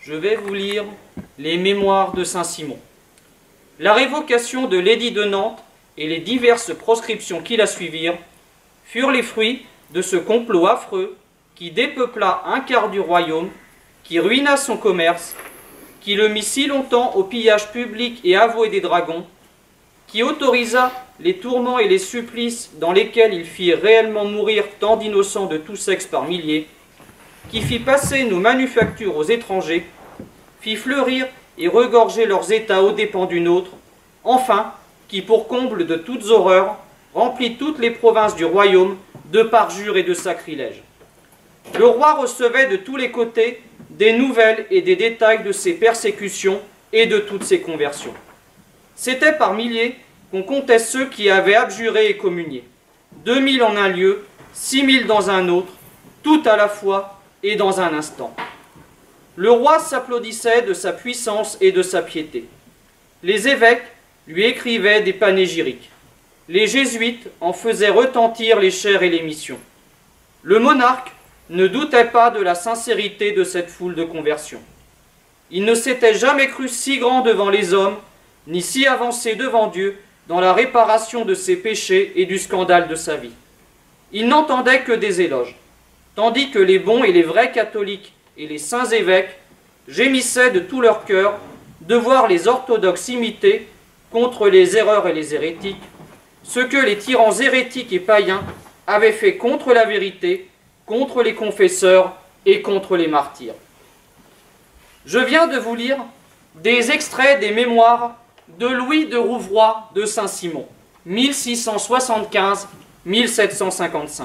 je vais vous lire les mémoires de Saint-Simon. La révocation de l'édit de Nantes et les diverses proscriptions qui la suivirent furent les fruits de ce complot affreux qui dépeupla un quart du royaume, qui ruina son commerce, qui le mit si longtemps au pillage public et avoué des dragons, qui autorisa les tourments et les supplices dans lesquels il fit réellement mourir tant d'innocents de tout sexe par milliers, qui fit passer nos manufactures aux étrangers, fit fleurir et regorger leurs États aux dépens d'une autre, enfin, qui pour comble de toutes horreurs, remplit toutes les provinces du royaume de parjures et de sacrilèges. Le roi recevait de tous les côtés des nouvelles et des détails de ses persécutions et de toutes ses conversions. C'était par milliers qu'on comptait ceux qui avaient abjuré et communié. 2000 en un lieu, 6000 dans un autre, tout à la fois et dans un instant. Le roi s'applaudissait de sa puissance et de sa piété. Les évêques lui écrivaient des panégyriques. Les jésuites en faisaient retentir les chers et les missions. Le monarque ne doutait pas de la sincérité de cette foule de conversions. Il ne s'était jamais cru si grand devant les hommes, ni si avancé devant Dieu dans la réparation de ses péchés et du scandale de sa vie. Il n'entendait que des éloges, tandis que les bons et les vrais catholiques et les saints évêques gémissaient de tout leur cœur de voir les orthodoxes imiter, contre les erreurs et les hérétiques, ce que les tyrans hérétiques et païens avaient fait contre la vérité, contre les confesseurs et contre les martyrs. Je viens de vous lire des extraits des mémoires de Louis de Rouvroy de Saint-Simon, 1675-1755,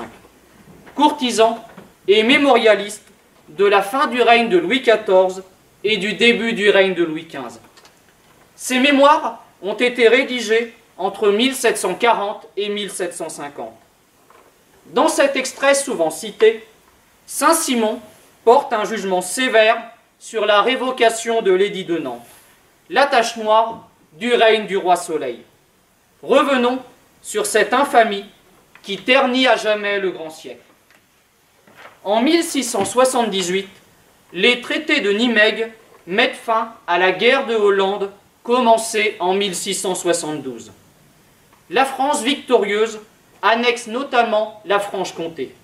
courtisan et mémorialiste de la fin du règne de Louis XIV et du début du règne de Louis XV. Ces mémoires ont été rédigées entre 1740 et 1750. Dans cet extrait souvent cité, Saint-Simon porte un jugement sévère sur la révocation de l'édit de Nantes, la tache noire du règne du roi Soleil. Revenons sur cette infamie qui ternit à jamais le grand siècle. En 1678, les traités de Nimègue mettent fin à la guerre de Hollande commencée en 1672. La France victorieuse annexe notamment la Franche-Comté.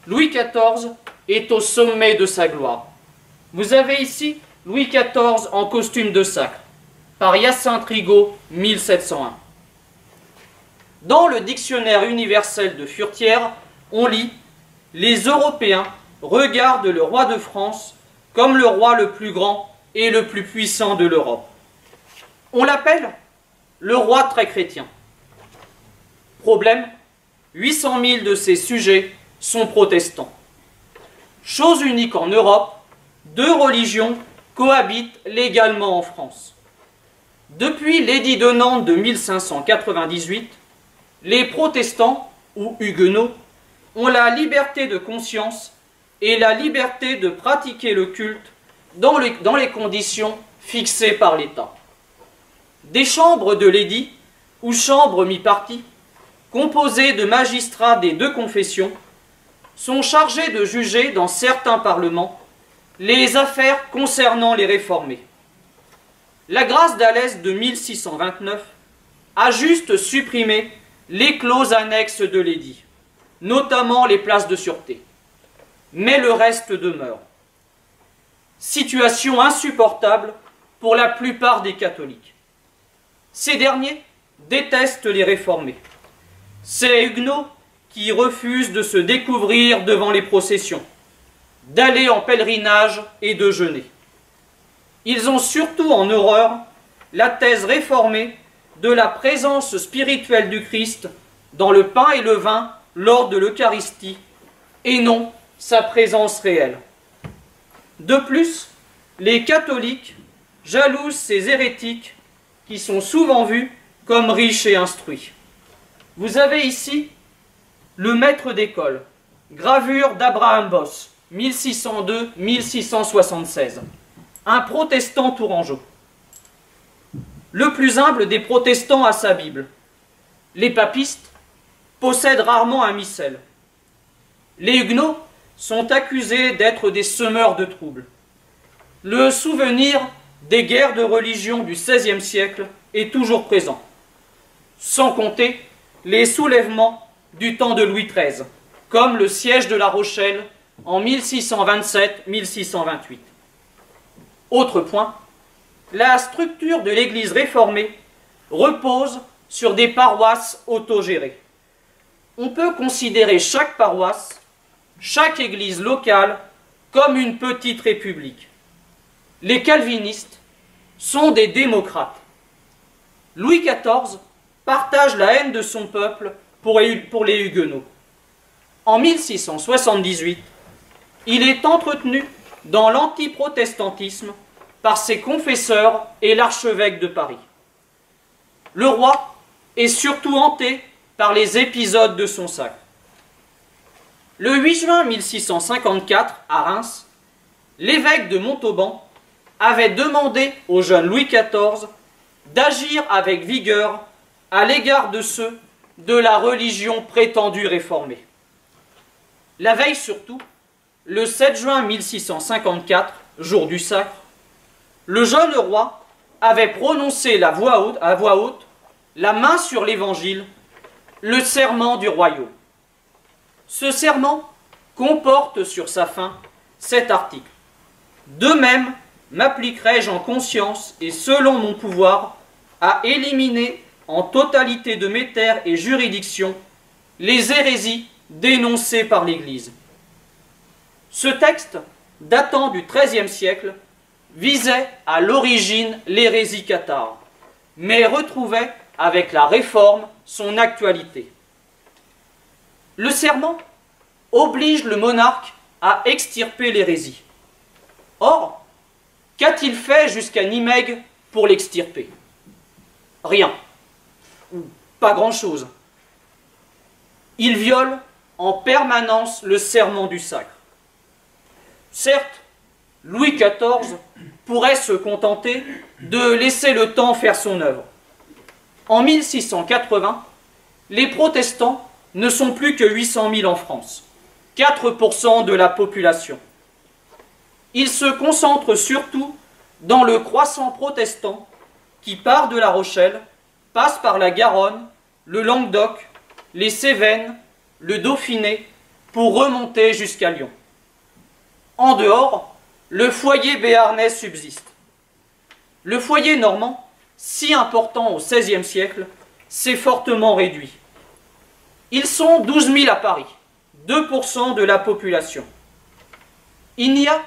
Louis XIV est au sommet de sa gloire. Vous avez ici Louis XIV en costume de sacre, par Hyacinthe Rigaud, 1701. Dans le dictionnaire universel de Furetière, on lit « Les Européens regardent le roi de France comme le roi le plus grand et le plus puissant de l'Europe. On l'appelle le roi très chrétien. Problème, 800 000 de ses sujets sont protestants. Chose unique en Europe, deux religions cohabitent légalement en France. Depuis l'édit de Nantes de 1598, les protestants, ou huguenots, ont la liberté de conscience et la liberté de pratiquer le culte dans les conditions fixées par l'État. Des chambres de l'édit, ou chambres mi-parties, composées de magistrats des deux confessions, sont chargés de juger dans certains parlements les affaires concernant les réformés. La grâce d'Alès de 1629 a juste supprimé les clauses annexes de l'édit, notamment les places de sûreté. Mais le reste demeure. Situation insupportable pour la plupart des catholiques. Ces derniers détestent les réformés. C'est les huguenots qui refusent de se découvrir devant les processions, d'aller en pèlerinage et de jeûner. Ils ont surtout en horreur la thèse réformée de la présence spirituelle du Christ dans le pain et le vin lors de l'Eucharistie, et non sa présence réelle. De plus, les catholiques jalousent ces hérétiques qui sont souvent vus comme riches et instruits. Vous avez ici le maître d'école, gravure d'Abraham Bosse, 1602-1676, un protestant tourangeau. Le plus humble des protestants a sa Bible. Les papistes possèdent rarement un missel. Les huguenots sont accusés d'être des semeurs de troubles. le souvenir des guerres de religion du XVIe siècle est toujours présent, sans compter les soulèvements du temps de Louis XIII, comme le siège de La Rochelle en 1627-1628. Autre point, la structure de l'Église réformée repose sur des paroisses autogérées. On peut considérer chaque paroisse, chaque église locale, comme une petite république. Les calvinistes sont des démocrates. Louis XIV partage la haine de son peuple pour les Huguenots. En 1678, il est entretenu dans l'antiprotestantisme par ses confesseurs et l'archevêque de Paris. Le roi est surtout hanté par les épisodes de son sacre. Le 8 juin 1654, à Reims, l'évêque de Montauban avait demandé au jeune Louis XIV d'agir avec vigueur à l'égard de ceux de la religion prétendue réformée. La veille surtout, le 7 juin 1654, jour du sacre, le jeune roi avait prononcé à voix haute, la main sur l'Évangile, le serment du royaume. Ce serment comporte sur sa fin cet article. De même, m'appliquerai-je en conscience et selon mon pouvoir à éliminer en totalité de mes terres et juridictions les hérésies dénoncées par l'Église. Ce texte, datant du XIIIe siècle, visait à l'origine l'hérésie cathare, mais retrouvait avec la Réforme son actualité. Le serment oblige le monarque à extirper l'hérésie. Or, qu'a-t-il fait jusqu'à Nimègue pour l'extirper? Rien, ou pas grand-chose. Il viole en permanence le serment du sacre. Certes, Louis XIV pourrait se contenter de laisser le temps faire son œuvre. En 1680, les protestants ne sont plus que 800 000 en France, 4% de la population. Ils se concentrent surtout dans le croissant protestant qui part de La Rochelle, passe par la Garonne, le Languedoc, les Cévennes, le Dauphiné, pour remonter jusqu'à Lyon. En dehors, le foyer béarnais subsiste. Le foyer normand, si important au XVIe siècle, s'est fortement réduit. Ils sont 12 000 à Paris, 2% de la population. Il n'y a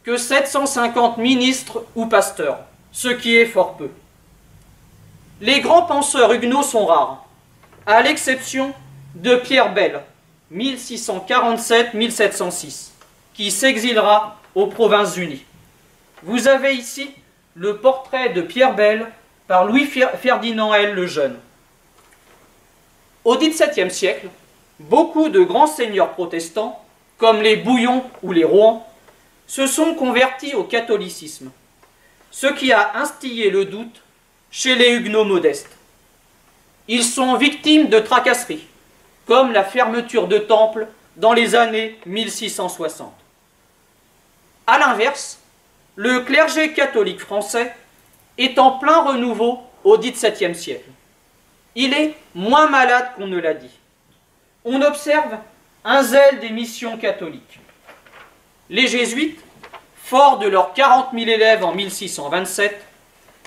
que 750 ministres ou pasteurs, ce qui est fort peu. Les grands penseurs huguenots sont rares, à l'exception de Pierre Bel, 1647-1706, qui s'exilera aux Provinces-Unies. Vous avez ici le portrait de Pierre Bel par Louis-Ferdinand L. le Jeune. Au XVIIe siècle, beaucoup de grands seigneurs protestants, comme les Bouillon ou les Rohan, se sont convertis au catholicisme, ce qui a instillé le doute chez les Huguenots modestes. Ils sont victimes de tracasseries, comme la fermeture de temples dans les années 1660. A l'inverse, le clergé catholique français est en plein renouveau au XVIIe siècle. Il est moins malade qu'on ne l'a dit. On observe un zèle des missions catholiques. Les jésuites, forts de leurs 40 000 élèves en 1627,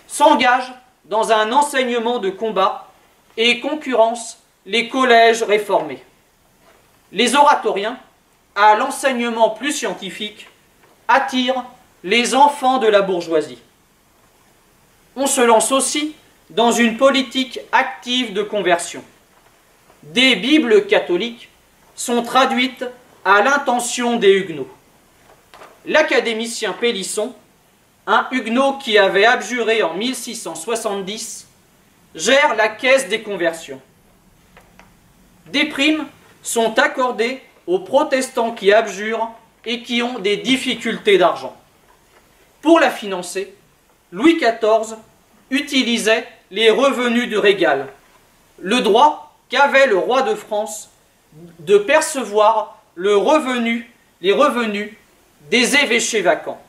s'engagent dans un enseignement de combat et concurrencent les collèges réformés. Les oratoriens, à l'enseignement plus scientifique, attirent les enfants de la bourgeoisie. On se lance aussi dans une politique active de conversion. Des Bibles catholiques sont traduites à l'intention des Huguenots. L'académicien Pélisson, un Huguenot qui avait abjuré en 1670, gère la caisse des conversions. Des primes sont accordées aux protestants qui abjurent et qui ont des difficultés d'argent. Pour la financer, Louis XIV utilisait les revenus du régal, le droit qu'avait le roi de France de percevoir les revenus des évêchés vacants.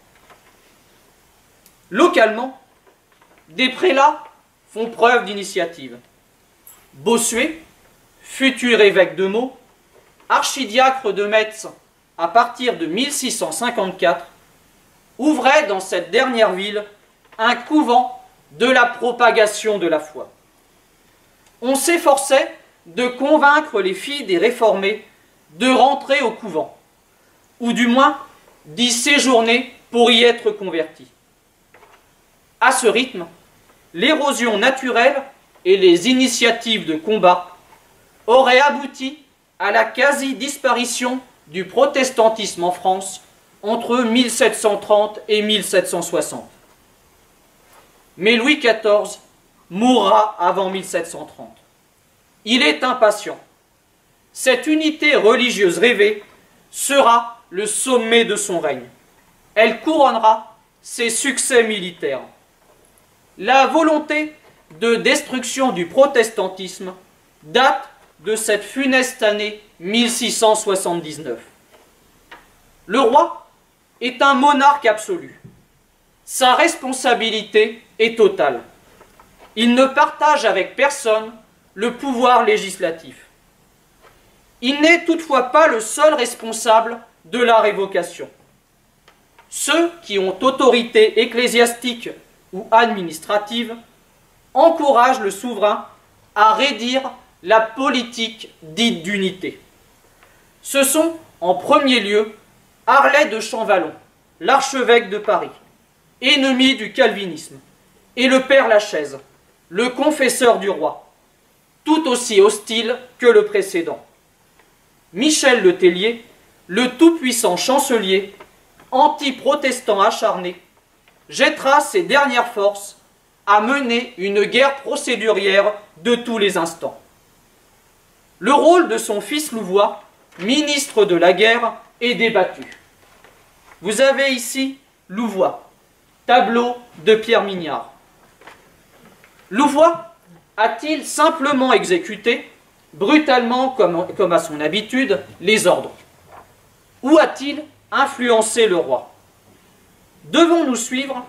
Localement, des prélats font preuve d'initiative. Bossuet, futur évêque de Meaux, archidiacre de Metz à partir de 1654, ouvrait dans cette dernière ville un couvent de la propagation de la foi. On s'efforçait de convaincre les filles des réformés de rentrer au couvent, ou du moins d'y séjourner pour y être convertis. À ce rythme, l'érosion naturelle et les initiatives de combat auraient abouti à la quasi-disparition du protestantisme en France entre 1730 et 1760. Mais Louis XIV mourra avant 1730. Il est impatient. Cette unité religieuse rêvée sera le sommet de son règne. Elle couronnera ses succès militaires. La volonté de destruction du protestantisme date de cette funeste année 1679. Le roi est un monarque absolu. Sa responsabilité est totale. Il ne partage avec personne le pouvoir législatif. Il n'est toutefois pas le seul responsable de la révocation. Ceux qui ont autorité ecclésiastique ou administrative encouragent le souverain à raidir la politique dite d'unité. Ce sont, en premier lieu, Harlay de Champvallon, l'archevêque de Paris, ennemi du calvinisme, et le père Lachaise, le confesseur du roi, tout aussi hostile que le précédent. Michel Le Tellier, le tout-puissant chancelier, anti-protestant acharné, jettera ses dernières forces à mener une guerre procédurière de tous les instants. Le rôle de son fils Louvois, ministre de la guerre, est débattu. Vous avez ici Louvois, tableau de Pierre Mignard. Louvois a-t-il simplement exécuté, brutalement comme à son habitude, les ordres? Ou a-t-il influencé le roi? Devons-nous suivre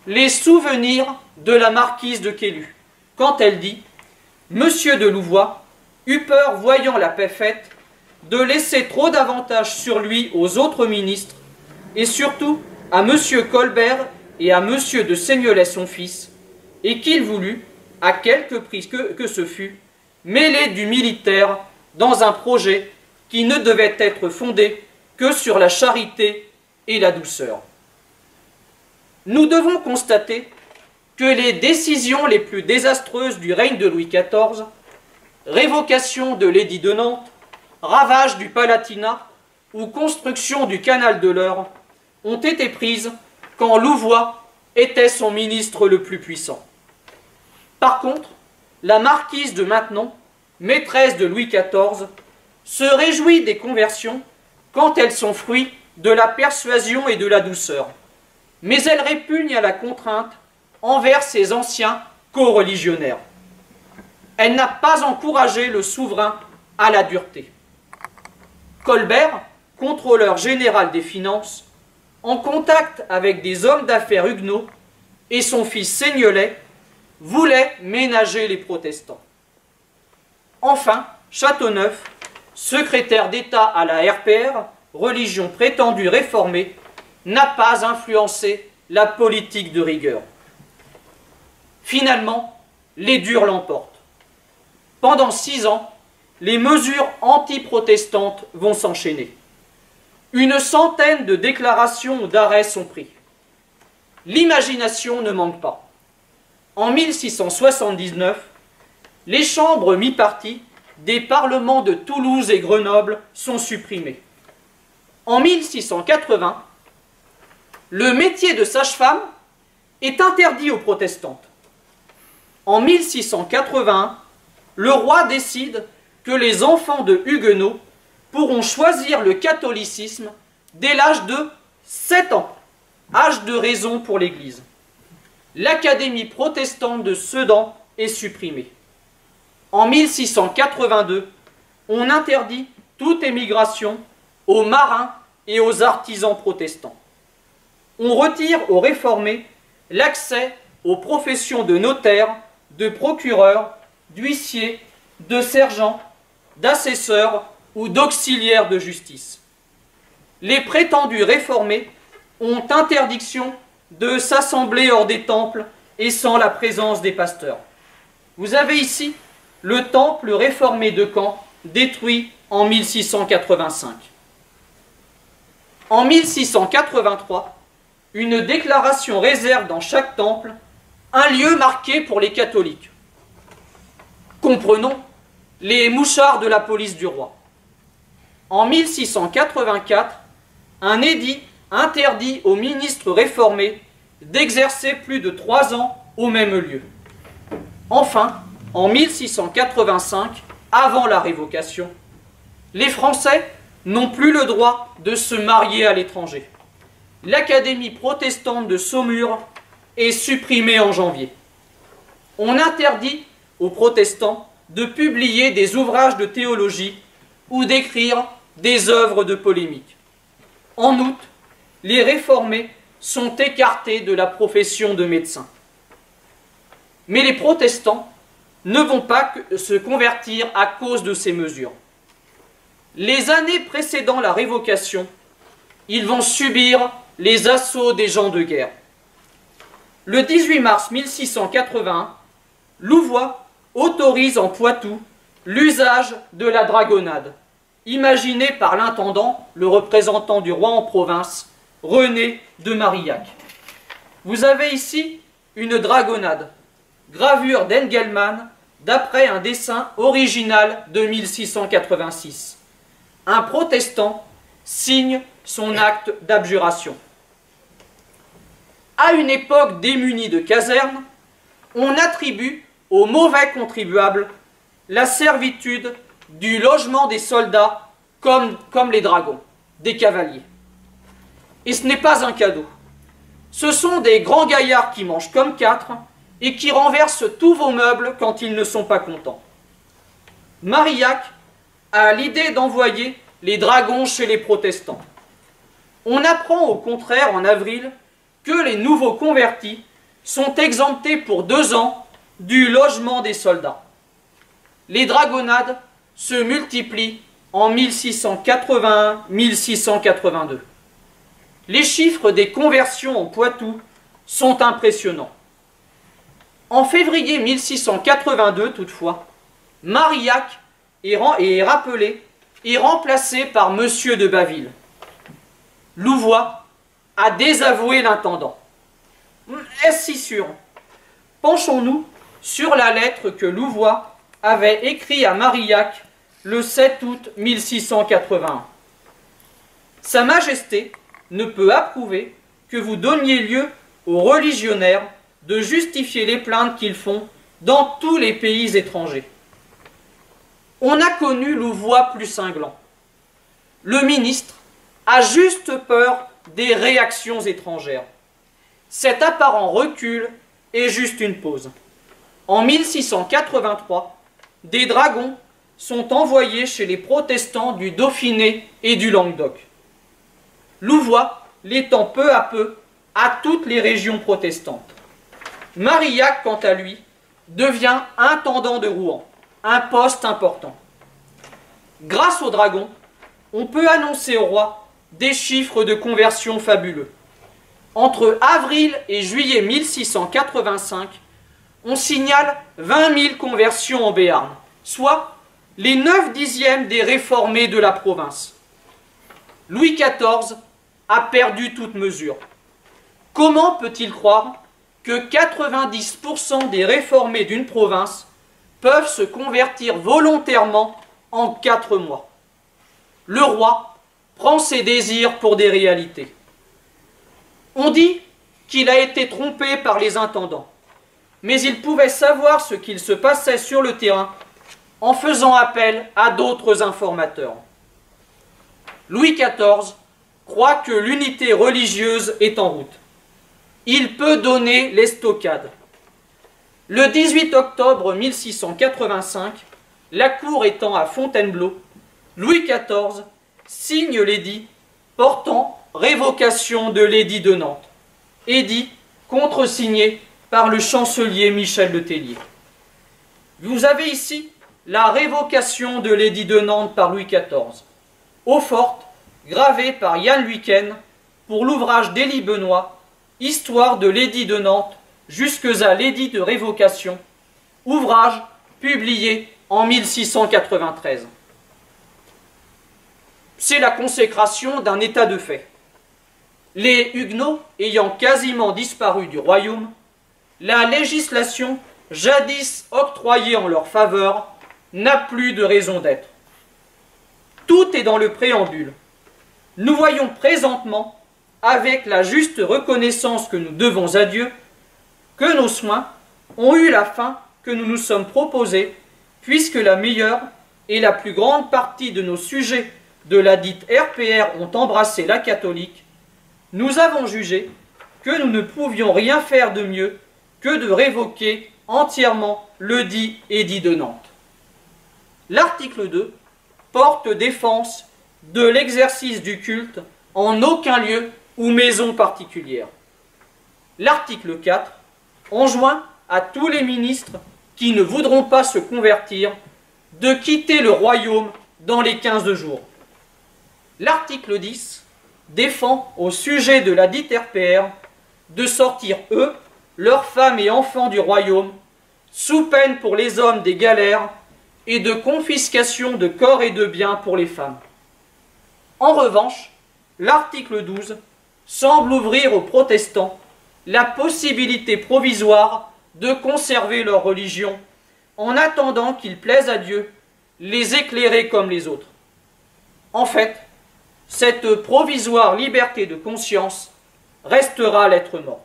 les souvenirs de la marquise de Caylus, quand elle dit « Monsieur de Louvois eut peur, voyant la paix faite, de laisser trop d'avantages sur lui aux autres ministres, et surtout à Monsieur Colbert et à Monsieur de Seignelay son fils, et qu'il voulut, à quelque prix que ce fût, mêler du militaire dans un projet qui ne devait être fondé que sur la charité et la douceur. » Nous devons constater que les décisions les plus désastreuses du règne de Louis XIV, révocation de l'édit de Nantes, ravage du Palatinat ou construction du canal de l'Eure, ont été prises quand Louvois était son ministre le plus puissant. Par contre, la marquise de Maintenon, maîtresse de Louis XIV, se réjouit des conversions quand elles sont fruits de la persuasion et de la douceur, mais elle répugne à la contrainte envers ses anciens coreligionnaires. Elle n'a pas encouragé le souverain à la dureté. Colbert, contrôleur général des finances, en contact avec des hommes d'affaires huguenots, et son fils Seignelay, voulait ménager les protestants. Enfin, Châteauneuf, secrétaire d'État à la RPR, religion prétendue réformée, n'a pas influencé la politique de rigueur. Finalement, les durs l'emportent. Pendant 6 ans, les mesures anti-protestantes vont s'enchaîner. Une centaine de déclarations ou d'arrêts sont pris. L'imagination ne manque pas. En 1679, les chambres mi-parties des parlements de Toulouse et Grenoble sont supprimées. En 1680, le métier de sage-femme est interdit aux protestantes. En 1681, le roi décide que les enfants de huguenots pourront choisir le catholicisme dès l'âge de 7 ans, âge de raison pour l'Église. L'académie protestante de Sedan est supprimée. En 1682, on interdit toute émigration aux marins et aux artisans protestants. On retire aux réformés l'accès aux professions de notaire, de procureur, d'huissier, de sergent, d'assesseur ou d'auxiliaire de justice. Les prétendus réformés ont interdiction de s'assembler hors des temples et sans la présence des pasteurs. Vous avez ici le temple réformé de Caen, détruit en 1685. En 1683, une déclaration réserve dans chaque temple un lieu marqué pour les catholiques. Comprenons les mouchards de la police du roi. En 1684, un édit interdit aux ministres réformés d'exercer plus de 3 ans au même lieu. Enfin, en 1685, avant la révocation, les Français n'ont plus le droit de se marier à l'étranger. L'Académie protestante de Saumur est supprimée en janvier. On interdit aux protestants de publier des ouvrages de théologie ou d'écrire des œuvres de polémique. En août, les réformés sont écartés de la profession de médecin. Mais les protestants ne vont pas se convertir à cause de ces mesures. Les années précédant la révocation, ils vont subir les assauts des gens de guerre. Le 18 mars 1681, Louvois autorise en Poitou l'usage de la dragonnade, imaginée par l'intendant, le représentant du roi en province, René de Marillac. Vous avez ici une dragonnade, gravure d'Engelmann, d'après un dessin original de 1686. Un protestant signe son acte d'abjuration. À une époque démunie de casernes, on attribue aux mauvais contribuables la servitude du logement des soldats comme les dragons, des cavaliers. Et ce n'est pas un cadeau. Ce sont des grands gaillards qui mangent comme 4 et qui renversent tous vos meubles quand ils ne sont pas contents. Marillac a l'idée d'envoyer les dragons chez les protestants. On apprend au contraire en avril que les nouveaux convertis sont exemptés pour 2 ans du logement des soldats. Les dragonnades se multiplient en 1681-1682. Les chiffres des conversions en Poitou sont impressionnants. En février 1682, toutefois, Marillac est rappelé et remplacé par Monsieur de Baville. Louvois a désavoué l'intendant. Est-ce si sûr? Penchons-nous sur la lettre que Louvois avait écrite à Marillac le 7 août 1681. Sa Majesté ne peut approuver que vous donniez lieu aux religionnaires de justifier les plaintes qu'ils font dans tous les pays étrangers. On a connu Louvois plus cinglant. Le ministre a juste peur des réactions étrangères. Cet apparent recul est juste une pause. En 1683, des dragons sont envoyés chez les protestants du Dauphiné et du Languedoc. Louvois l'étend peu à peu à toutes les régions protestantes. Marillac, quant à lui, devient intendant de Rouen, un poste important. Grâce aux dragons, on peut annoncer au roi des chiffres de conversion fabuleux. Entre avril et juillet 1685, on signale 20 000 conversions en Béarn, soit les 9/10 des réformés de la province. Louis XIV a perdu toute mesure. Comment peut-il croire que 90% des réformés d'une province peuvent se convertir volontairement en 4 mois? Le roi prend ses désirs pour des réalités. On dit qu'il a été trompé par les intendants, mais il pouvait savoir ce qu'il se passait sur le terrain en faisant appel à d'autres informateurs. Louis XIV croit que l'unité religieuse est en route. Il peut donner l'estocade. Le 18 octobre 1685, la cour étant à Fontainebleau, Louis XIV signe l'édit portant révocation de l'édit de Nantes, édit contresigné par le chancelier Michel Le Tellier. Vous avez ici la révocation de l'édit de Nantes par Louis XIV, eau-forte, gravée par Yann Luyken pour l'ouvrage d'Élie Benoît, Histoire de l'édit de Nantes jusque à l'édit de révocation, ouvrage publié en 1693. C'est la consécration d'un état de fait. Les Huguenots ayant quasiment disparu du royaume, la législation jadis octroyée en leur faveur n'a plus de raison d'être. Tout est dans le préambule. Nous voyons présentement, avec la juste reconnaissance que nous devons à Dieu, que nos soins ont eu la fin que nous nous sommes proposés, puisque la meilleure et la plus grande partie de nos sujets de la dite RPR ont embrassé la catholique, nous avons jugé que nous ne pouvions rien faire de mieux que de révoquer entièrement le dit édit de Nantes. L'article 2 porte défense de l'exercice du culte en aucun lieu ou maison particulière. L'article 4 enjoint à tous les ministres qui ne voudront pas se convertir de quitter le royaume dans les 15 jours. L'article 10 défend au sujet de la dite RPR de sortir eux, leurs femmes et enfants du royaume, sous peine pour les hommes des galères et de confiscation de corps et de biens pour les femmes. En revanche, l'article 12 semble ouvrir aux protestants la possibilité provisoire de conserver leur religion en attendant qu'il plaise à Dieu les éclairer comme les autres. En fait, cette provisoire liberté de conscience restera lettre morte.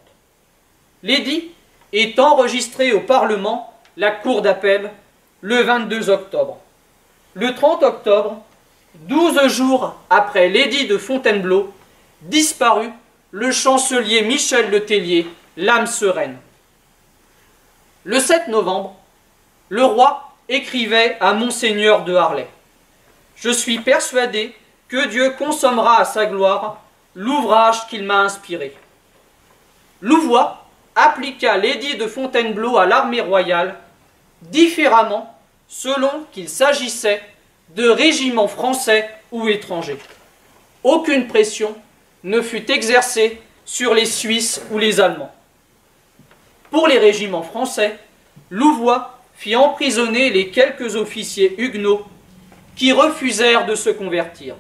L'édit est enregistré au Parlement, la Cour d'appel, le 22 octobre. Le 30 octobre, 12 jours après l'édit de Fontainebleau, disparut le chancelier Michel Le Tellier, l'âme sereine. Le 7 novembre, le roi écrivait à Monseigneur de Harlay: « Je suis persuadé que Dieu consommera à sa gloire l'ouvrage qu'il m'a inspiré. » Louvois appliqua l'édit de Fontainebleau à l'armée royale différemment selon qu'il s'agissait de régiments français ou étrangers. Aucune pression ne fut exercée sur les Suisses ou les Allemands. Pour les régiments français, Louvois fit emprisonner les quelques officiers huguenots qui refusèrent de se convertir.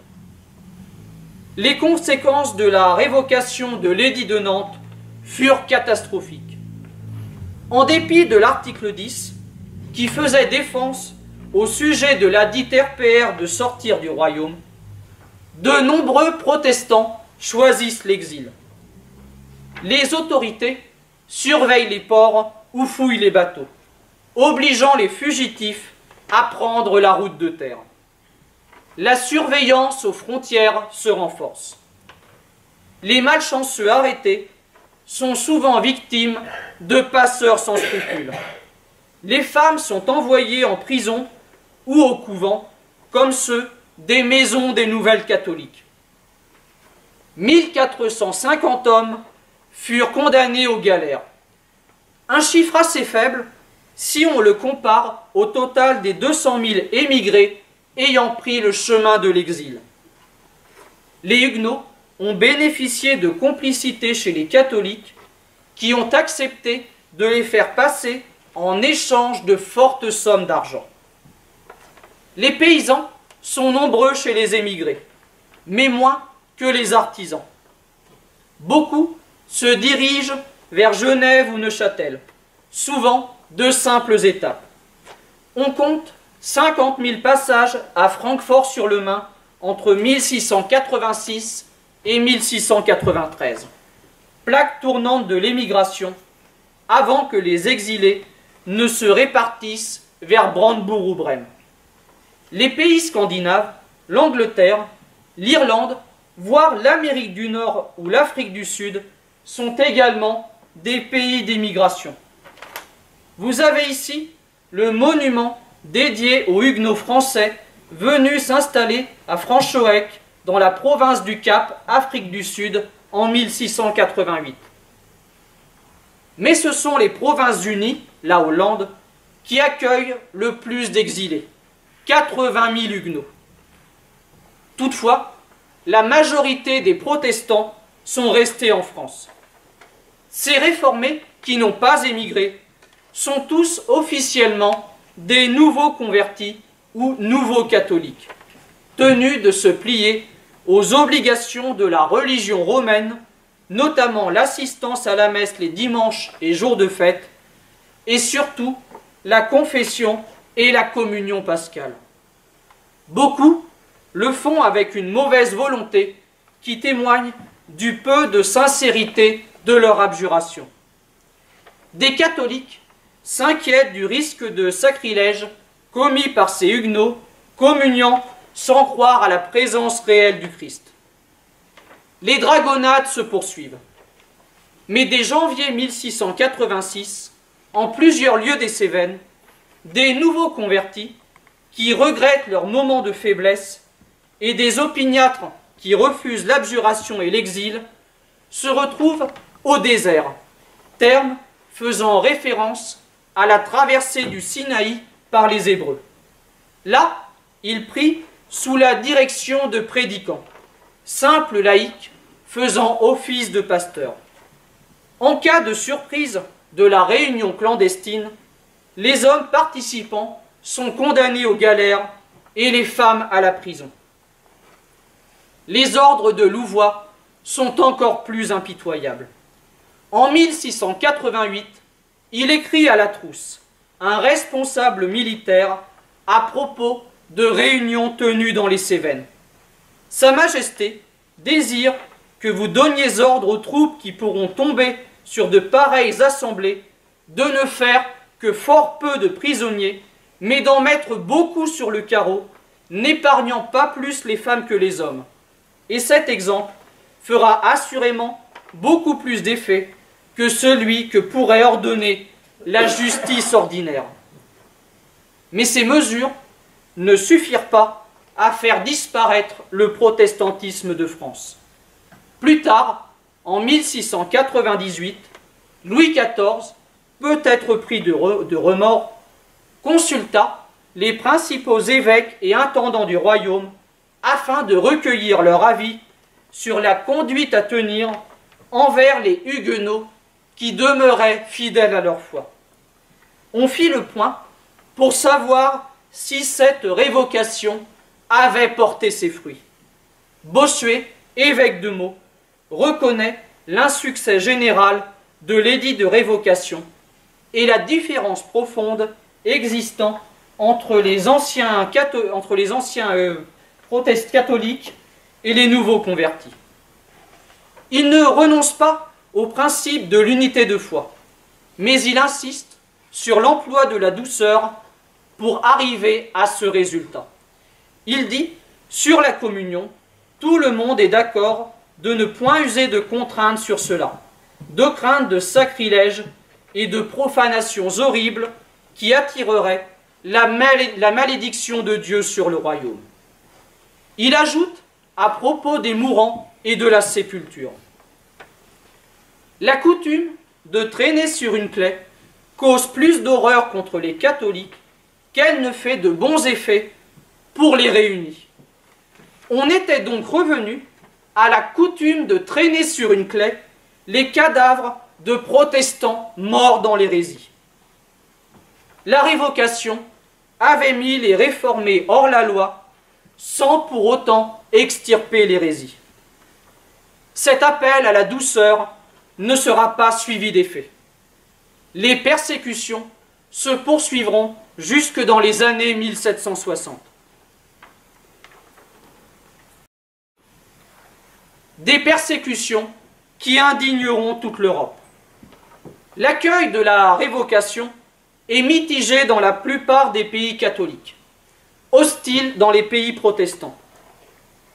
Les conséquences de la révocation de l'édit de Nantes furent catastrophiques. En dépit de l'article 10, qui faisait défense au sujet de la dite RPR de sortir du royaume, de nombreux protestants choisissent l'exil. Les autorités surveillent les ports ou fouillent les bateaux, obligeant les fugitifs à prendre la route de terre. La surveillance aux frontières se renforce. Les malchanceux arrêtés sont souvent victimes de passeurs sans scrupules. Les femmes sont envoyées en prison ou au couvent, comme ceux des maisons des nouvelles catholiques. 1450 hommes furent condamnés aux galères. Un chiffre assez faible si on le compare au total des 200 000 émigrés ayant pris le chemin de l'exil. Les Huguenots ont bénéficié de complicité chez les catholiques qui ont accepté de les faire passer en échange de fortes sommes d'argent. Les paysans sont nombreux chez les émigrés, mais moins que les artisans. Beaucoup se dirigent vers Genève ou Neuchâtel, souvent de simples étapes. On compte 50 000 passages à Francfort-sur-le-Main entre 1686 et 1693, plaque tournante de l'émigration, avant que les exilés ne se répartissent vers Brandebourg ou Brême. Les pays scandinaves, l'Angleterre, l'Irlande, voire l'Amérique du Nord ou l'Afrique du Sud sont également des pays d'émigration. Vous avez ici le monument dédié aux Huguenots français venus s'installer à Franchoëc dans la province du Cap, Afrique du Sud, en 1688. Mais ce sont les Provinces-Unies, la Hollande, qui accueillent le plus d'exilés, 80 000 huguenots. Toutefois, la majorité des protestants sont restés en France. Ces réformés qui n'ont pas émigré sont tous officiellement des nouveaux convertis ou nouveaux catholiques, tenus de se plier aux obligations de la religion romaine, notamment l'assistance à la messe les dimanches et jours de fête, et surtout la confession et la communion pascale. Beaucoup le font avec une mauvaise volonté qui témoigne du peu de sincérité de leur abjuration. Des catholiques s'inquiètent du risque de sacrilège commis par ces huguenots communiant sans croire à la présence réelle du Christ. Les dragonnades se poursuivent. Mais dès janvier 1686, en plusieurs lieux des Cévennes, des nouveaux convertis qui regrettent leur moment de faiblesse et des opiniâtres qui refusent l'abjuration et l'exil se retrouvent au désert, terme faisant référence à la traversée du Sinaï par les Hébreux. Là, ils prient sous la direction de prédicants, simples laïcs faisant office de pasteurs. En cas de surprise de la réunion clandestine, les hommes participants sont condamnés aux galères et les femmes à la prison. Les ordres de Louvois sont encore plus impitoyables. En 1688, il écrit à Latrousse, un responsable militaire, à propos de réunions tenues dans les Cévennes. Sa Majesté désire que vous donniez ordre aux troupes qui pourront tomber sur de pareilles assemblées de ne faire que fort peu de prisonniers, mais d'en mettre beaucoup sur le carreau, n'épargnant pas plus les femmes que les hommes. Et cet exemple fera assurément beaucoup plus d'effet que celui que pourrait ordonner la justice ordinaire. Mais ces mesures ne suffirent pas à faire disparaître le protestantisme de France. Plus tard, en 1698, Louis XIV, peut-être pris de remords, consulta les principaux évêques et intendants du royaume afin de recueillir leur avis sur la conduite à tenir envers les huguenots qui demeuraient fidèles à leur foi. On fit le point pour savoir si cette révocation avait porté ses fruits. Bossuet, évêque de Meaux, reconnaît l'insuccès général de l'édit de révocation et la différence profonde existant entre les anciens catholiques et les nouveaux convertis. Il ne renonce pas au principe de l'unité de foi, mais il insiste sur l'emploi de la douceur pour arriver à ce résultat. Il dit, sur la communion, tout le monde est d'accord de ne point user de contraintes sur cela, de crainte de sacrilèges et de profanations horribles qui attireraient la malédiction de Dieu sur le royaume. Il ajoute à propos des mourants et de la sépulture. La coutume de traîner sur une plaie cause plus d'horreur contre les catholiques qu'elle ne fait de bons effets pour les réunis. On était donc revenu à la coutume de traîner sur une plaie les cadavres de protestants morts dans l'hérésie. La révocation avait mis les réformés hors la loi sans pour autant extirper l'hérésie. Cet appel à la douceur ne sera pas suivi d'effet. Les persécutions se poursuivront jusque dans les années 1760. Des persécutions qui indigneront toute l'Europe. L'accueil de la révocation est mitigé dans la plupart des pays catholiques, hostile dans les pays protestants.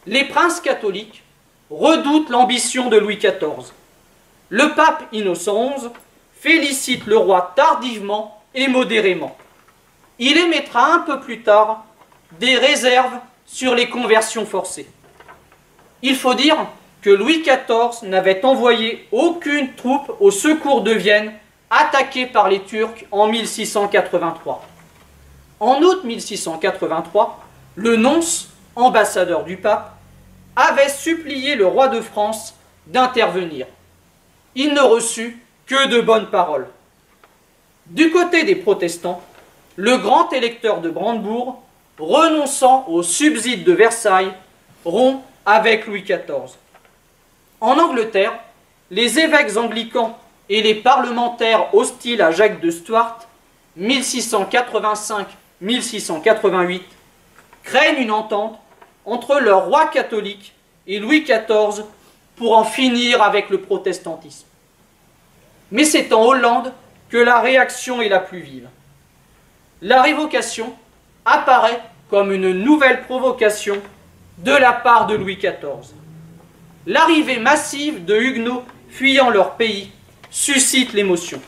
Les princes catholiques redoutent l'ambition de Louis XIV. Le pape Innocent XI félicite le roi tardivement et modérément. Il émettra un peu plus tard des réserves sur les conversions forcées. Il faut dire que Louis XIV n'avait envoyé aucune troupe au secours de Vienne attaqué par les Turcs en 1683. En août 1683, le nonce, ambassadeur du pape, avait supplié le roi de France d'intervenir. Il ne reçut que de bonnes paroles. Du côté des protestants, le grand électeur de Brandebourg, renonçant au subside de Versailles, rompt avec Louis XIV. En Angleterre, les évêques anglicans et les parlementaires hostiles à Jacques de Stuart, 1685-1688, craignent une entente entre leur roi catholique et Louis XIV pour en finir avec le protestantisme. Mais c'est en Hollande que la réaction est la plus vive. La révocation apparaît comme une nouvelle provocation de la part de Louis XIV. L'arrivée massive de Huguenots fuyant leur pays suscite l'émotion.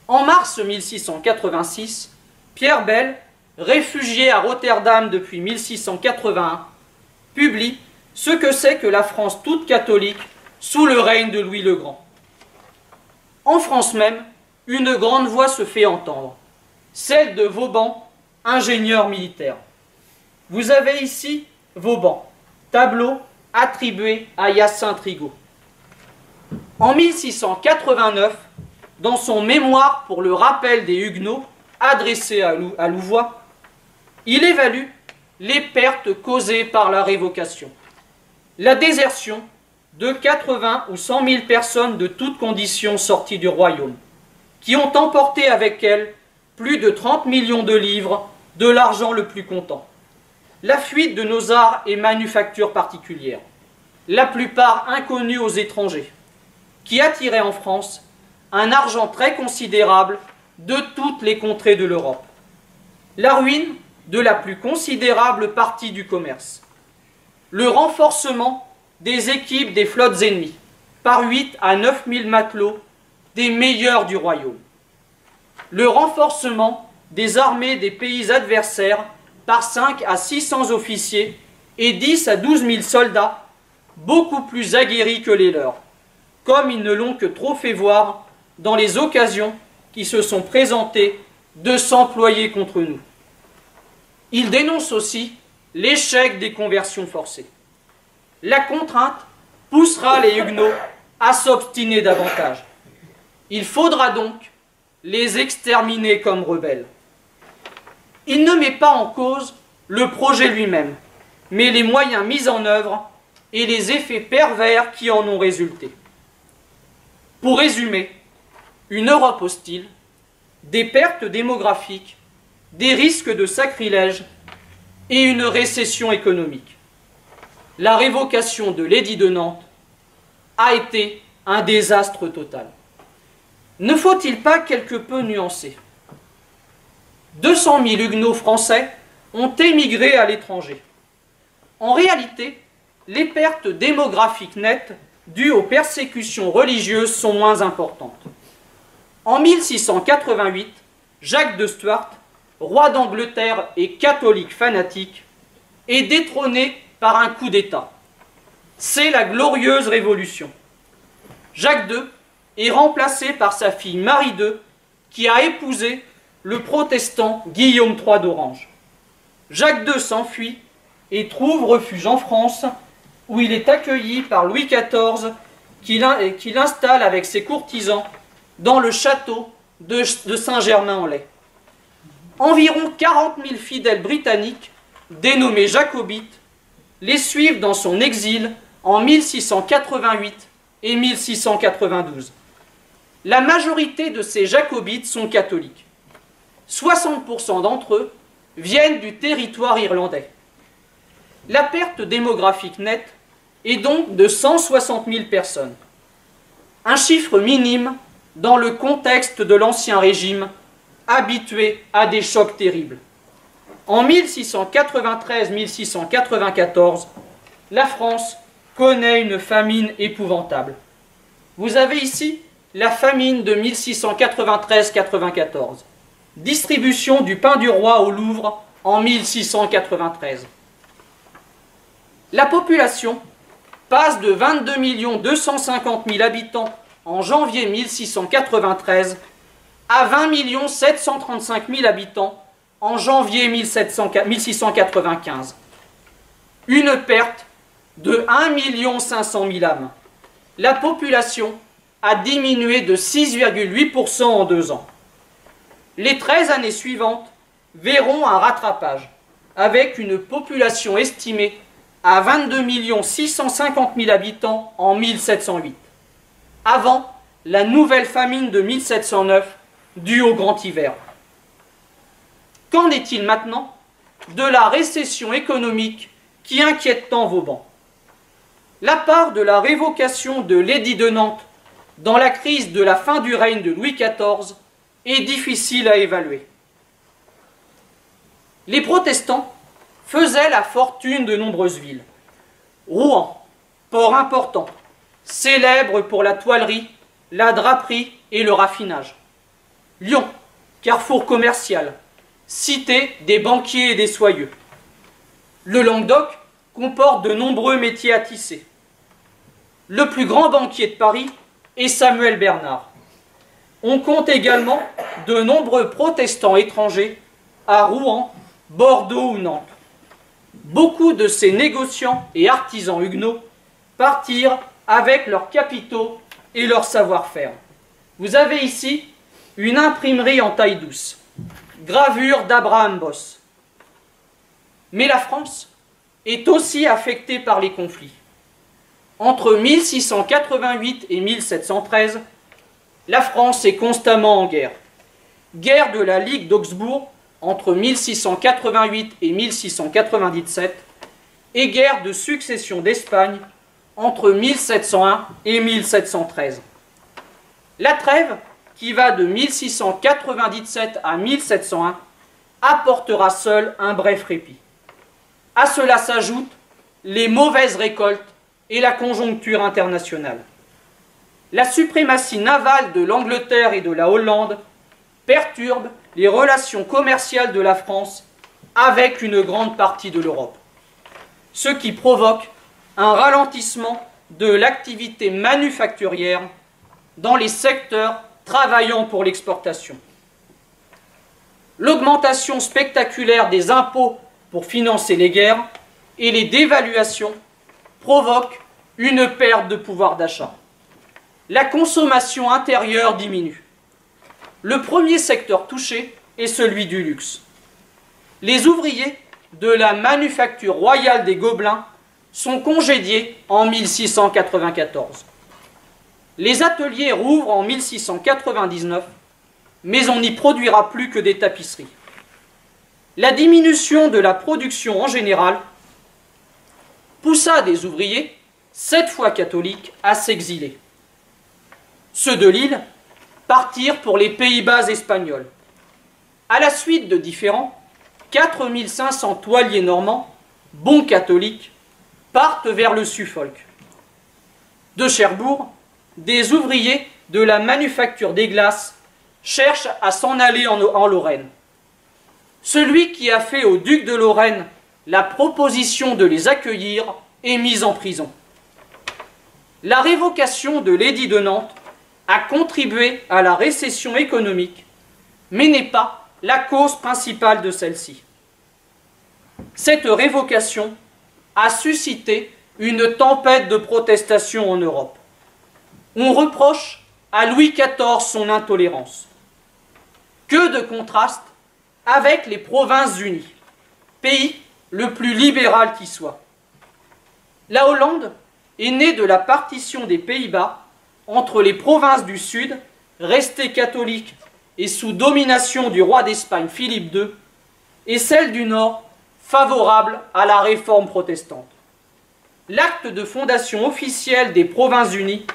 En mars 1686, Pierre Bell, réfugié à Rotterdam depuis 1681, publie ce que c'est que la France toute catholique sous le règne de Louis le Grand. En France même, une grande voix se fait entendre, celle de Vauban, ingénieur militaire. Vous avez ici Vauban, tableau attribué à Hyacinthe Rigaud. En 1689, dans son mémoire pour le rappel des Huguenots, adressé à Louvois, il évalue les pertes causées par la révocation. La désertion de 80 ou 100 000 personnes de toutes conditions sorties du royaume, qui ont emporté avec elles plus de 30 millions de livres, de l'argent le plus comptant. La fuite de nos arts et manufactures particulières, la plupart inconnus aux étrangers, qui attiraient en France un argent très considérable de toutes les contrées de l'Europe. La ruine de la plus considérable partie du commerce. Le renforcement des équipes des flottes ennemies, par 8 à 9 000 matelots des meilleurs du royaume. Le renforcement des armées des pays adversaires par 5 à 600 officiers et 10 à 12 000 soldats, beaucoup plus aguerris que les leurs, comme ils ne l'ont que trop fait voir dans les occasions qui se sont présentées de s'employer contre nous. Il dénonce aussi l'échec des conversions forcées. La contrainte poussera les Huguenots à s'obstiner davantage. Il faudra donc les exterminer comme rebelles. Il ne met pas en cause le projet lui-même, mais les moyens mis en œuvre et les effets pervers qui en ont résulté. Pour résumer, une Europe hostile, des pertes démographiques, des risques de sacrilège et une récession économique. La révocation de l'édit de Nantes a été un désastre total. Ne faut-il pas quelque peu nuancer? 200 000 Huguenots français ont émigré à l'étranger. En réalité, les pertes démographiques nettes dues aux persécutions religieuses sont moins importantes. En 1688, Jacques de Stuart, roi d'Angleterre et catholique fanatique, est détrôné par un coup d'État. C'est la glorieuse Révolution. Jacques II est remplacé par sa fille Marie II, qui a épousé le protestant Guillaume III d'Orange. Jacques II s'enfuit et trouve refuge en France, où il est accueilli par Louis XIV, qui l'installe avec ses courtisans dans le château de Saint-Germain-en-Laye. Environ 40 000 fidèles britanniques, dénommés jacobites, les suivent dans son exil en 1688 et 1692. La majorité de ces jacobites sont catholiques. 60% d'entre eux viennent du territoire irlandais. La perte démographique nette est donc de 160 000 personnes. Un chiffre minime dans le contexte de l'Ancien Régime, habitué à des chocs terribles. En 1693-1694, la France connaît une famine épouvantable. Vous avez ici la famine de 1693-94. Distribution du pain du roi au Louvre en 1693. La population passe de 22 250 000 habitants en janvier 1693 à 20 735 000 habitants en janvier 1695. Une perte de 1 500 000 âmes. La population a diminué de 6,8% en 2 ans. Les 13 années suivantes verront un rattrapage, avec une population estimée à 22 650 000 habitants en 1708, avant la nouvelle famine de 1709 due au grand hiver. Qu'en est-il maintenant de la récession économique qui inquiète tant Vauban? La part de la révocation de l'édit de Nantes dans la crise de la fin du règne de Louis XIV est difficile à évaluer. Les protestants faisaient la fortune de nombreuses villes. Rouen, port important, célèbre pour la toilerie, la draperie et le raffinage. Lyon, carrefour commercial, cité des banquiers et des soyeux. Le Languedoc comporte de nombreux métiers à tisser. Le plus grand banquier de Paris est Samuel Bernard. On compte également de nombreux protestants étrangers à Rouen, Bordeaux ou Nantes. Beaucoup de ces négociants et artisans huguenots partirent avec leurs capitaux et leur savoir-faire. Vous avez ici une imprimerie en taille douce, gravure d'Abraham Bosse. Mais la France est aussi affectée par les conflits. Entre 1688 et 1713, la France est constamment en guerre. Guerre de la Ligue d'Augsbourg entre 1688 et 1697 et guerre de succession d'Espagne entre 1701 et 1713. La trêve, qui va de 1697 à 1701, apportera seule un bref répit. À cela s'ajoutent les mauvaises récoltes et la conjoncture internationale. La suprématie navale de l'Angleterre et de la Hollande perturbe les relations commerciales de la France avec une grande partie de l'Europe, ce qui provoque un ralentissement de l'activité manufacturière dans les secteurs travaillant pour l'exportation. L'augmentation spectaculaire des impôts pour financer les guerres et les dévaluations provoquent une perte de pouvoir d'achat. La consommation intérieure diminue. Le premier secteur touché est celui du luxe. Les ouvriers de la manufacture royale des Gobelins sont congédiés en 1694. Les ateliers rouvrent en 1699, mais on n'y produira plus que des tapisseries. La diminution de la production en général poussa des ouvriers, cette fois catholiques, à s'exiler. Ceux de Lille partirent pour les Pays-Bas espagnols. À la suite de différends, 4500 toiliers normands, bons catholiques, partent vers le Suffolk. De Cherbourg, des ouvriers de la manufacture des glaces cherchent à s'en aller en Lorraine. Celui qui a fait au duc de Lorraine la proposition de les accueillir est mis en prison. La révocation de l'édit de Nantes a contribué à la récession économique, mais n'est pas la cause principale de celle-ci. Cette révocation a suscité une tempête de protestations en Europe. On reproche à Louis XIV son intolérance. Que de contraste avec les Provinces-Unies, pays le plus libéral qui soit. La Hollande est née de la partition des Pays-Bas entre les provinces du Sud, restées catholiques et sous domination du roi d'Espagne Philippe II, et celle du Nord, favorable à la réforme protestante. L'acte de fondation officiel des Provinces-Unies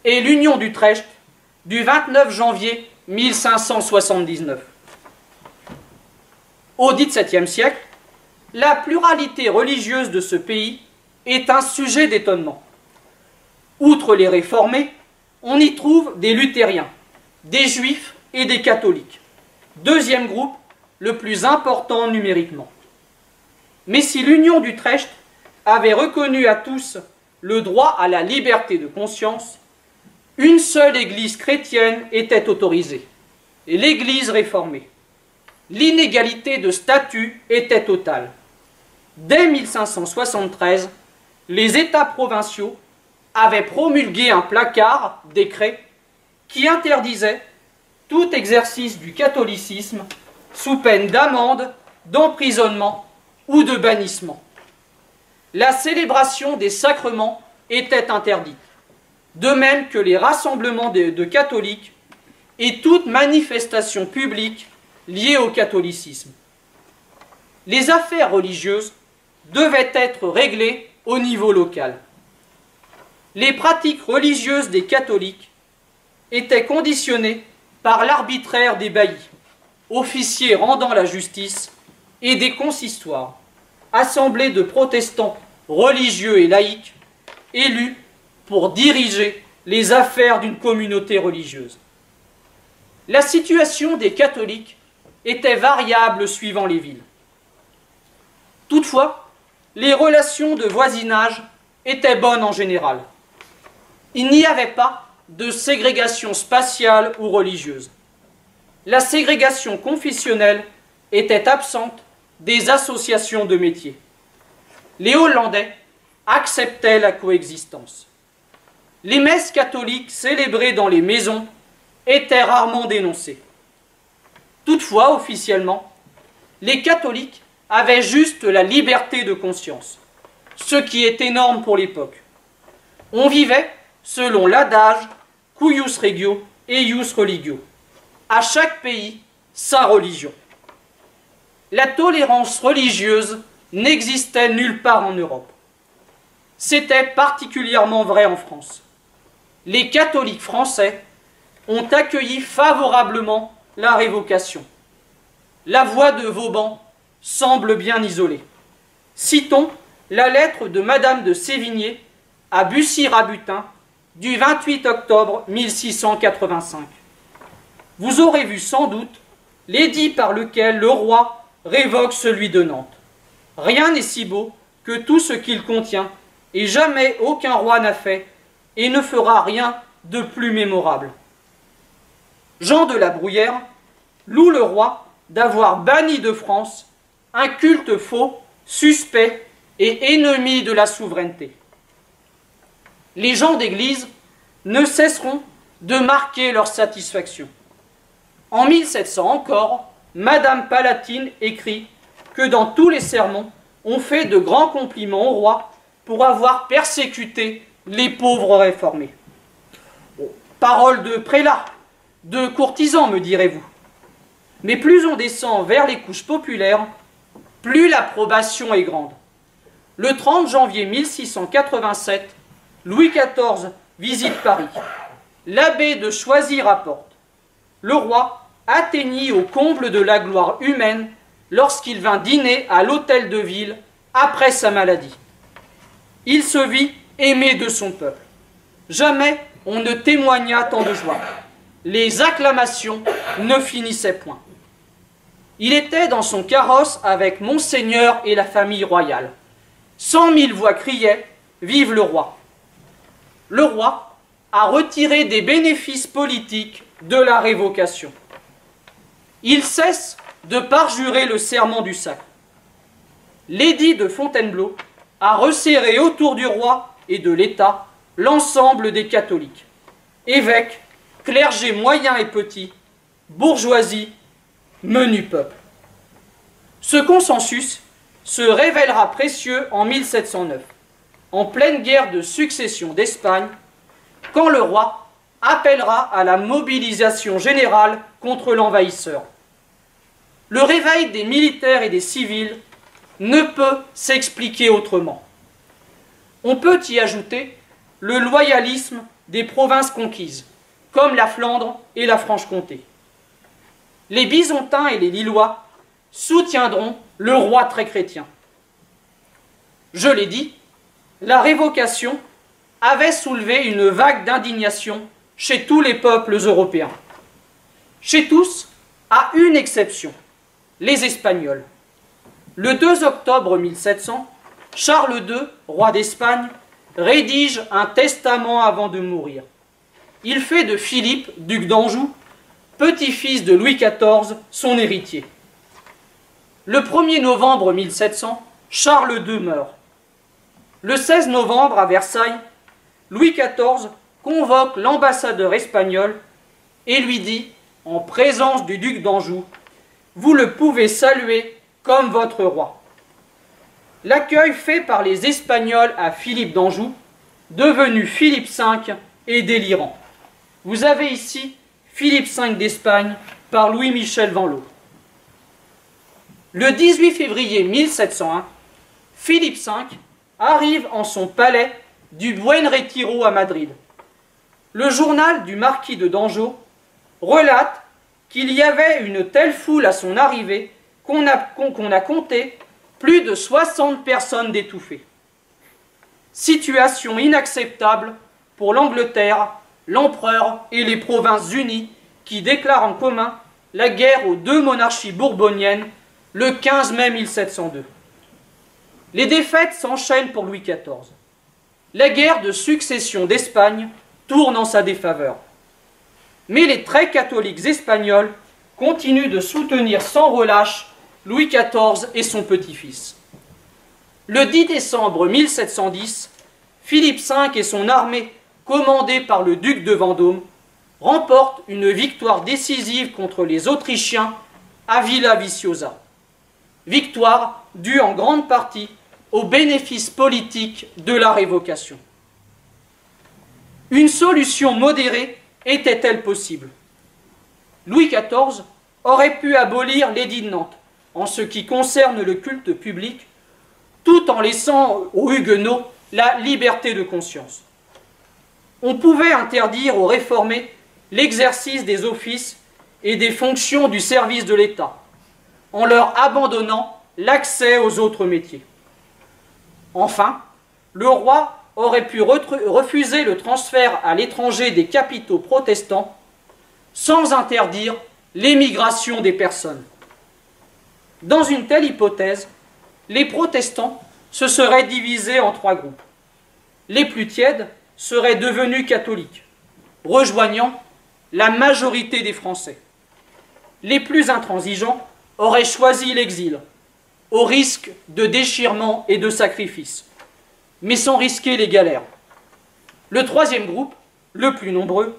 est l'Union d'Utrecht du 29 janvier 1579. Au XVIIe siècle, la pluralité religieuse de ce pays est un sujet d'étonnement. Outre les réformés, on y trouve des luthériens, des juifs et des catholiques. Deuxième groupe, le plus important numériquement. Mais si l'Union d'Utrecht avait reconnu à tous le droit à la liberté de conscience, Une seule église chrétienne était autorisée, et l'église réformée. L'inégalité de statut était totale. Dès 1573, les États provinciaux avaient promulgué un placard, décret, qui interdisait tout exercice du catholicisme sous peine d'amende, d'emprisonnement ou de bannissement. La célébration des sacrements était interdite, de même que les rassemblements de catholiques et toute manifestation publique liée au catholicisme. Les affaires religieuses devaient être réglées au niveau local. Les pratiques religieuses des catholiques étaient conditionnées par l'arbitraire des baillis, officiers rendant la justice, et des consistoires, assemblées de protestants religieux et laïcs, élus pour diriger les affaires d'une communauté religieuse. La situation des catholiques était variable suivant les villes. Toutefois, les relations de voisinage étaient bonnes en général. Il n'y avait pas de ségrégation spatiale ou religieuse. La ségrégation confessionnelle était absente des associations de métiers. Les Hollandais acceptaient la coexistence. Les messes catholiques célébrées dans les maisons étaient rarement dénoncées. Toutefois, officiellement, les catholiques avaient juste la liberté de conscience, ce qui est énorme pour l'époque. On vivait selon l'adage « cuius regio et ius religio ». À chaque pays, sa religion. La tolérance religieuse n'existait nulle part en Europe. C'était particulièrement vrai en France. Les catholiques français ont accueilli favorablement la révocation. La voix de Vauban semble bien isolée. Citons la lettre de Madame de Sévigné à Bussy-Rabutin du 28 octobre 1685. Vous aurez vu sans doute l'édit par lequel le roi révoque celui de Nantes. Rien n'est si beau que tout ce qu'il contient, et jamais aucun roi n'a fait et ne fera rien de plus mémorable. Jean de la Bruyère loue le roi d'avoir banni de France un culte faux, suspect et ennemi de la souveraineté. Les gens d'église ne cesseront de marquer leur satisfaction. En 1700 encore, Madame Palatine écrit que dans tous les sermons, on fait de grands compliments au roi pour avoir persécuté les pauvres réformés. Parole de prélat, de courtisans, me direz-vous. Mais plus on descend vers les couches populaires, plus l'approbation est grande. Le 30 janvier 1687, Louis XIV visite Paris. L'abbé de Choisy rapporte: le roi atteignit au comble de la gloire humaine lorsqu'il vint dîner à l'hôtel de ville après sa maladie. Il se vit aimé de son peuple. Jamais on ne témoigna tant de joie. Les acclamations ne finissaient point. Il était dans son carrosse avec Monseigneur et la famille royale. 100 000 voix criaient « Vive le roi !» Le roi a retiré des bénéfices politiques de la révocation. Il cesse de parjurer le serment du sacre. L'édit de Fontainebleau a resserré autour du roi et de l'État l'ensemble des catholiques. Évêques, clergé moyen et petit, bourgeoisie, menu peuple. Ce consensus se révélera précieux en 1709, en pleine guerre de succession d'Espagne, quand le roi appellera à la mobilisation générale contre l'envahisseur. Le réveil des militaires et des civils ne peut s'expliquer autrement. On peut y ajouter le loyalisme des provinces conquises, comme la Flandre et la Franche-Comté. Les Bisontins et les Lillois soutiendront le roi très chrétien. Je l'ai dit, la révocation avait soulevé une vague d'indignation chez tous les peuples européens. Chez tous, à une exception, les Espagnols. Le 2 octobre 1700, Charles II, roi d'Espagne, rédige un testament avant de mourir. il fait de Philippe, duc d'Anjou, petit-fils de Louis XIV, son héritier. Le 1er novembre 1700, Charles II meurt. Le 16 novembre, à Versailles, Louis XIV convoque l'ambassadeur espagnol et lui dit, en présence du duc d'Anjou, « Vous le pouvez saluer comme votre roi ». L'accueil fait par les Espagnols à Philippe d'Anjou, devenu Philippe V, est délirant. Vous avez ici Philippe V d'Espagne par Louis-Michel Vanloo. Le 18 février 1701, Philippe V arrive en son palais du Buen Retiro à Madrid. Le journal du marquis de Dangeau relate qu'il y avait une telle foule à son arrivée qu'on a compté plus de 60 personnes d'étouffées. Situation inacceptable pour l'Angleterre, l'empereur et les Provinces-Unies qui déclarent en commun la guerre aux deux monarchies bourboniennes le 15 mai 1702. Les défaites s'enchaînent pour Louis XIV. La guerre de succession d'Espagne tourne en sa défaveur. Mais les très catholiques espagnols continuent de soutenir sans relâche Louis XIV et son petit-fils. Le 10 décembre 1710, Philippe V et son armée, commandée par le duc de Vendôme, remportent une victoire décisive contre les Autrichiens à Villaviciosa. Victoire due en grande partie aux bénéfices politiques de la révocation. Une solution modérée était-elle possible? Louis XIV aurait pu abolir l'édit de Nantes en ce qui concerne le culte public, tout en laissant aux Huguenots la liberté de conscience. On pouvait interdire aux réformés l'exercice des offices et des fonctions du service de l'État, en leur abandonnant l'accès aux autres métiers. Enfin, le roi aurait pu refuser le transfert à l'étranger des capitaux protestants sans interdire l'émigration des personnes. Dans une telle hypothèse, les protestants se seraient divisés en 3 groupes. Les plus tièdes seraient devenus catholiques, rejoignant la majorité des Français. Les plus intransigeants auraient choisi l'exil, au risque de déchirements et de sacrifices, mais sans risquer les galères. Le 3e groupe, le plus nombreux,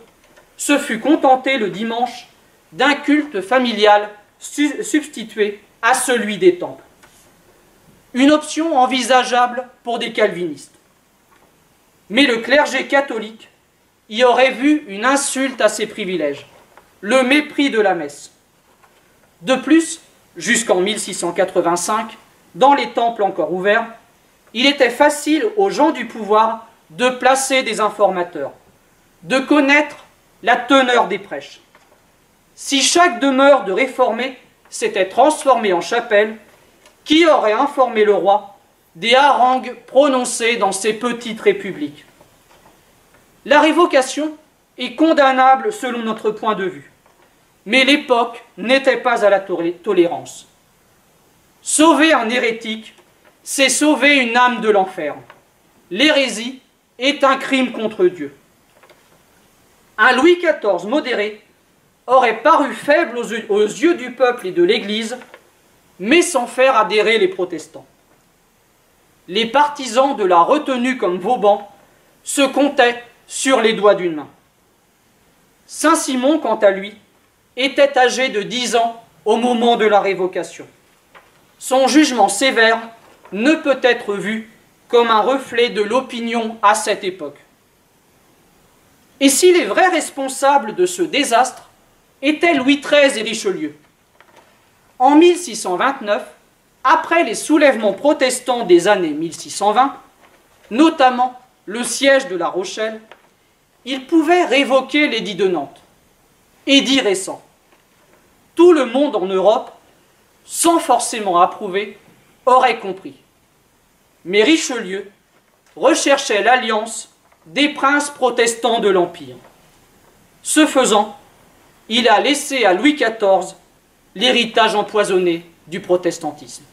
se fut contenté le dimanche d'un culte familial substitué à celui des temples. Une option envisageable pour des calvinistes. Mais le clergé catholique y aurait vu une insulte à ses privilèges, le mépris de la messe. De plus, jusqu'en 1685, dans les temples encore ouverts, il était facile aux gens du pouvoir de placer des informateurs, de connaître la teneur des prêches. Si chaque demeure de réformés s'était transformée en chapelle, qui aurait informé le roi des harangues prononcées dans ces petites républiques? La révocation est condamnable selon notre point de vue, mais l'époque n'était pas à la tolérance. Sauver un hérétique, c'est sauver une âme de l'enfer. L'hérésie est un crime contre Dieu. Un Louis XIV modéré aurait paru faible aux yeux du peuple et de l'Église, mais sans faire adhérer les protestants. Les partisans de la retenue comme Vauban se comptaient sur les doigts d'une main. Saint-Simon, quant à lui, était âgé de 10 ans au moment de la révocation. Son jugement sévère ne peut être vu comme un reflet de l'opinion à cette époque. Et si les vrais responsables de ce désastre étaient Louis XIII et Richelieu? En 1629, après les soulèvements protestants des années 1620, notamment le siège de La Rochelle, ils pouvaient révoquer l'édit de Nantes, édit récent. Tout le monde en Europe, sans forcément approuver, aurait compris. Mais Richelieu recherchait l'alliance des princes protestants de l'Empire. Ce faisant, il a laissé à Louis XIV l'héritage empoisonné du protestantisme.